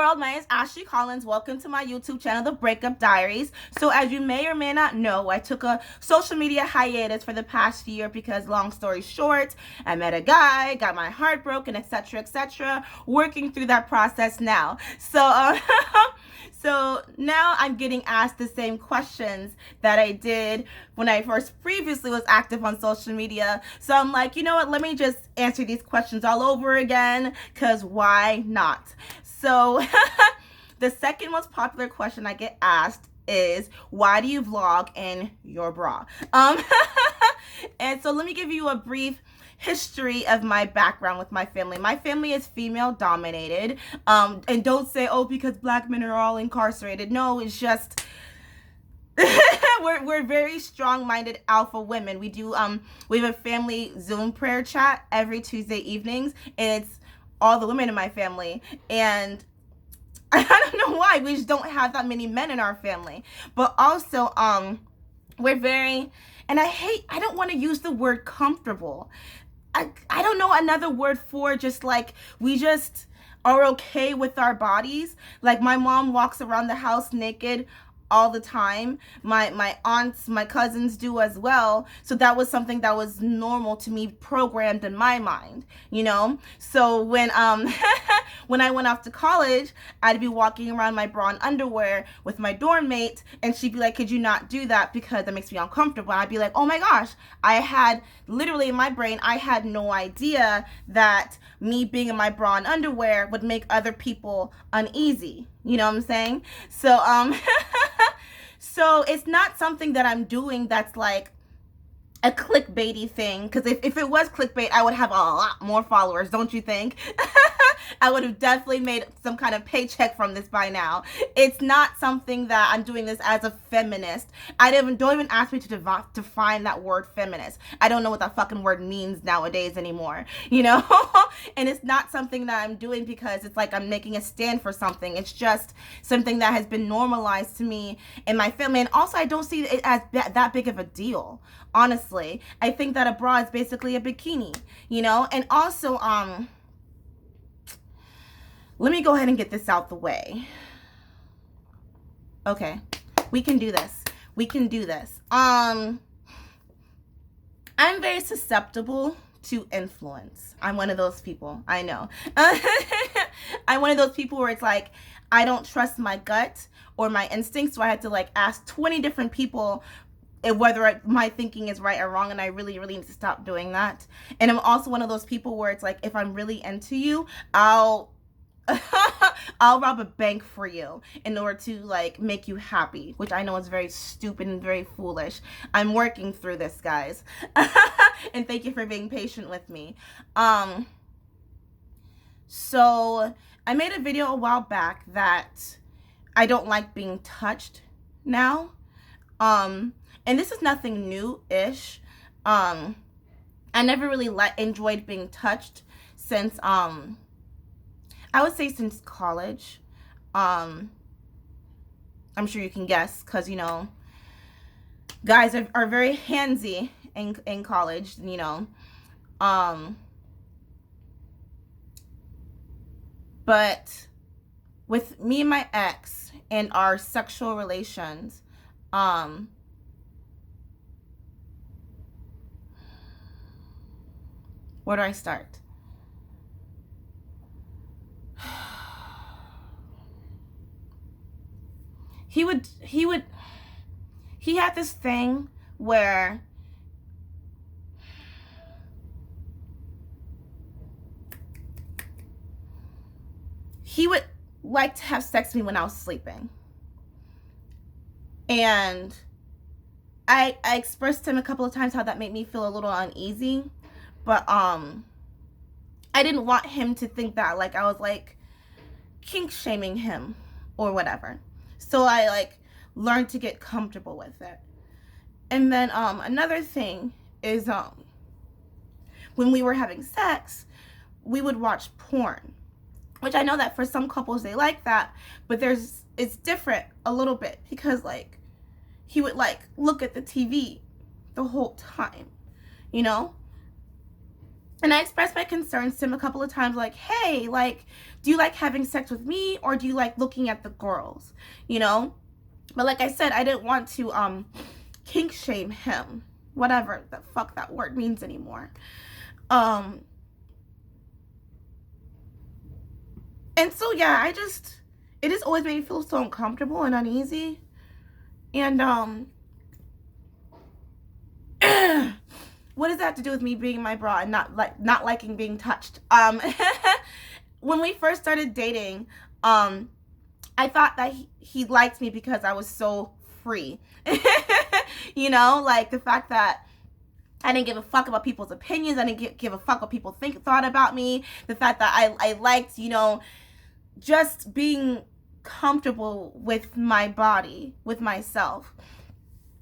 world, my name is Ashley Collins. Welcome to my YouTube channel, The Breakup Diaries. So as you may or may not know, I took a social media hiatus for the past year because, long story short, I met a guy, got my heart broken, etc., etc. Working through that process now. So now I'm getting asked the same questions that I did when I first previously was active on social media. So I'm like, you know what, let me just answer these questions all over again, because why not? So the second most popular question I get asked is, why do you vlog in your bra? And so let me give you a brief history of my background with my family. My family is female dominated. And don't say, oh, because black men are all incarcerated. No, it's just we're very strong-minded alpha women. We have a family Zoom prayer chat every Tuesday evenings, and it's all the women in my family. And I don't know why, we just don't have that many men in our family. But also we're very, and I don't want to use the word comfortable. I don't know another word for just like, we just are okay with our bodies. Like, my mom walks around the house naked all the time. My aunts, my cousins do as well. So that was something that was normal to me, programmed in my mind, you know? So when when I went off to college, I'd be walking around my bra and underwear with my dorm mate, and she'd be like, could you not do that because that makes me uncomfortable? And I'd be like, oh my gosh, I had literally in my brain, I had no idea that me being in my bra and underwear would make other people uneasy. You know what I'm saying? So so it's not something that I'm doing that's like a clickbaity thing, because if it was clickbait, I would have a lot more followers, don't you think? I would have definitely made some kind of paycheck from this by now. It's not something that I'm doing this as a feminist. Don't even ask me to define that word feminist. I don't know what that fucking word means nowadays anymore, you know? And it's not something that I'm doing because it's like I'm making a stand for something. It's just something that has been normalized to me and my family. And also, I don't see it as that big of a deal, honestly. I think that a bra is basically a bikini, you know? And also, let me go ahead and get this out the way. Okay, we can do this. We can do this. I'm very susceptible to influence. I'm one of those people. I know. I'm one of those people where it's like, I don't trust my gut or my instincts, so I had to like ask 20 different people whether my thinking is right or wrong, and I really, really need to stop doing that. And I'm also one of those people where it's like, if I'm really into you, I'll rob a bank for you in order to like make you happy, which I know is very stupid and very foolish. I'm working through this, guys. And thank you for being patient with me. So I made a video a while back that I don't like being touched now. And this is nothing new-ish. I never really enjoyed being touched since I would say since college. I'm sure you can guess, because, you know, guys are very handsy in college, you know. But with me and my ex and our sexual relations, where do I start? He had this thing where he would like to have sex with me when I was sleeping. And I expressed to him a couple of times how that made me feel a little uneasy. But I didn't want him to think that like I was like kink shaming him or whatever. So I like learned to get comfortable with it. And then another thing is when we were having sex, we would watch porn, which I know that for some couples they like that, but it's different a little bit, because like he would like look at the TV the whole time, you know? And I expressed my concerns to him a couple of times, like, hey, like, do you like having sex with me, or do you like looking at the girls, you know? But like I said, I didn't want to kink shame him, whatever the fuck that word means anymore. And so yeah, it has always made me feel so uncomfortable and uneasy. And what does that have to do with me being in my bra and not liking being touched? When we first started dating, I thought that he liked me because I was so free. You know, like the fact that I didn't give a fuck about people's opinions. I didn't give a fuck what people thought about me. The fact that I liked, you know, just being comfortable with my body, with myself.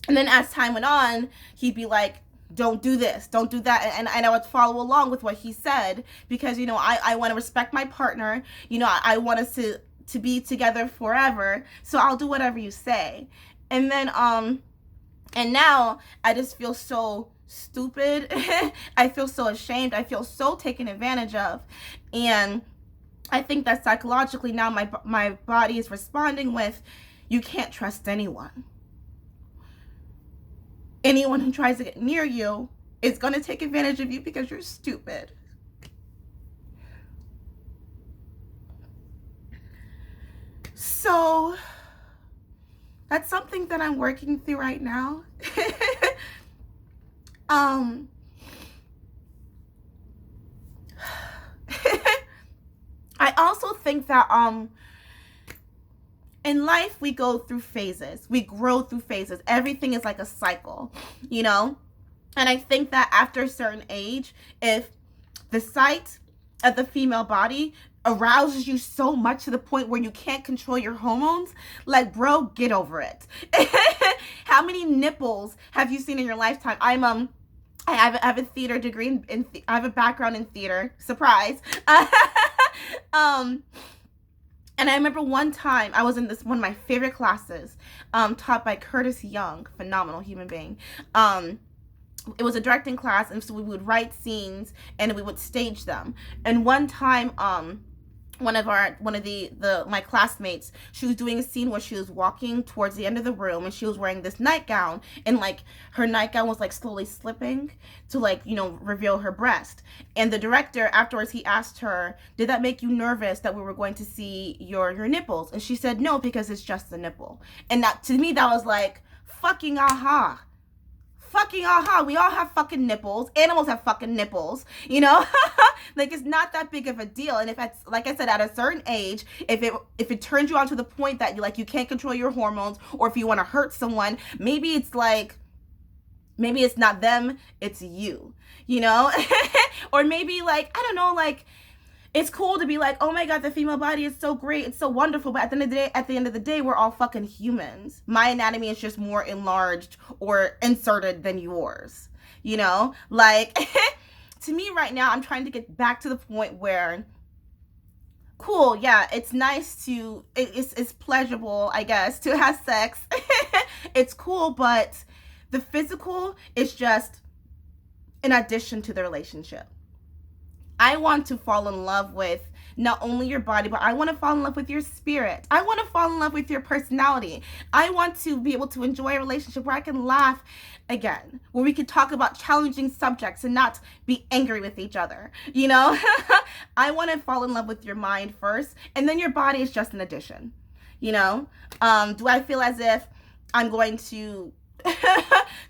And then as time went on, he'd be like, don't do this, don't do that. And I would follow along with what he said because, you know, I want to respect my partner. You know, I want us to be together forever. So I'll do whatever you say. And then, and now I just feel so stupid. I feel so ashamed. I feel so taken advantage of. And I think that psychologically now my body is responding with, you can't trust anyone. Anyone who tries to get near you is going to take advantage of you because you're stupid. So that's something that I'm working through right now. I also think that in life we go through phases. We grow through phases. Everything is like a cycle, you know? And I think that after a certain age, if the sight of the female body arouses you so much to the point where you can't control your hormones, like, bro, get over it. How many nipples have you seen in your lifetime? I have a theater degree I have a background in theater. Surprise. And I remember one time I was in one of my favorite classes, taught by Curtis Young, phenomenal human being. It was a directing class, and so we would write scenes and we would stage them. And one time, one of my classmates, she was doing a scene where she was walking towards the end of the room and she was wearing this nightgown, and like her nightgown was like slowly slipping to, like, you know, reveal her breast. And the director afterwards, he asked her, did that make you nervous that we were going to see your nipples? And she said no, because it's just the nipple. And that, to me, that was like fucking aha. Fucking aha. We all have fucking nipples. Animals have fucking nipples, you know? Like, it's not that big of a deal. And if it's, like I said, at a certain age, if it turns you on to the point that you can't control your hormones, or if you want to hurt someone, maybe it's not them, it's you, you know? Or maybe, like, I don't know, like, it's cool to be like, oh my God, the female body is so great, it's so wonderful, but at the end of the day, we're all fucking humans. My anatomy is just more enlarged or inserted than yours, you know? Like, to me right now, I'm trying to get back to the point where, cool, yeah, it's nice to, it's pleasurable, I guess, to have sex. It's cool, but the physical is just an addition to the relationship. I want to fall in love with not only your body, but I want to fall in love with your spirit. I want to fall in love with your personality. I want to be able to enjoy a relationship where I can laugh again, where we can talk about challenging subjects and not be angry with each other, you know? I want to fall in love with your mind first, and then your body is just an addition, you know? Do I feel as if I'm going to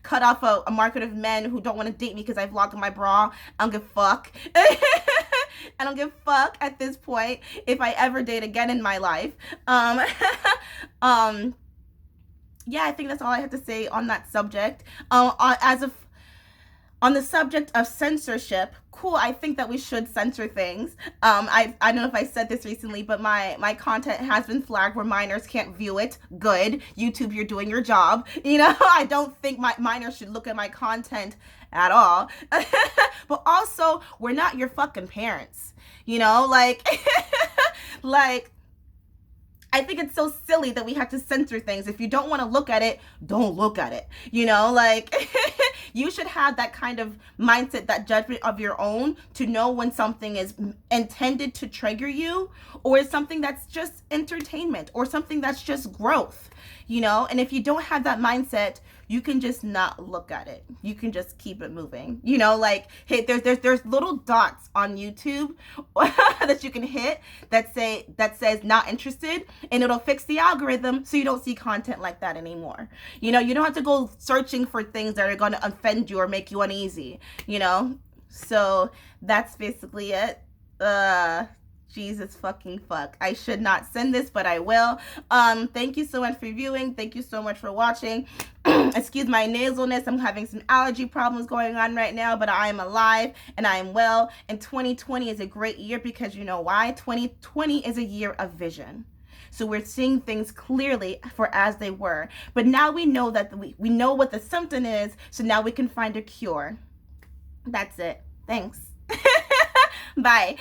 cut off a market of men who don't want to date me because I vlog in my bra? I don't give a fuck. I don't give a fuck at this point if I ever date again in my life. Yeah, I think that's all I have to say on that subject. On the subject of censorship, cool, I think that we should censor things. I don't know if I said this recently, but my content has been flagged where minors can't view it. Good. YouTube, you're doing your job. You know, I don't think minors should look at my content at all. But also, we're not your fucking parents. You know, like, like, I think it's so silly that we have to censor things. If you don't want to look at it, don't look at it. You know, like, You should have that kind of mindset, that judgment of your own, to know when something is intended to trigger you, or is something that's just entertainment, or something that's just growth, you know? And if you don't have that mindset, you can just not look at it. You can just keep it moving. You know, like, hey, there's little dots on YouTube that you can hit that says not interested, and it'll fix the algorithm so you don't see content like that anymore. You know, you don't have to go searching for things that are going to offend you or make you uneasy, you know? So that's basically it. Jesus fucking fuck. I should not send this, but I will. Thank you so much for viewing. Thank you so much for watching. Excuse my nasalness. I'm having some allergy problems going on right now, but I am alive and I am well. And 2020 is a great year because you know why? 2020 is a year of vision. So we're seeing things clearly for as they were. But now we know that we know what the symptom is, so now we can find a cure. That's it. Thanks. Bye.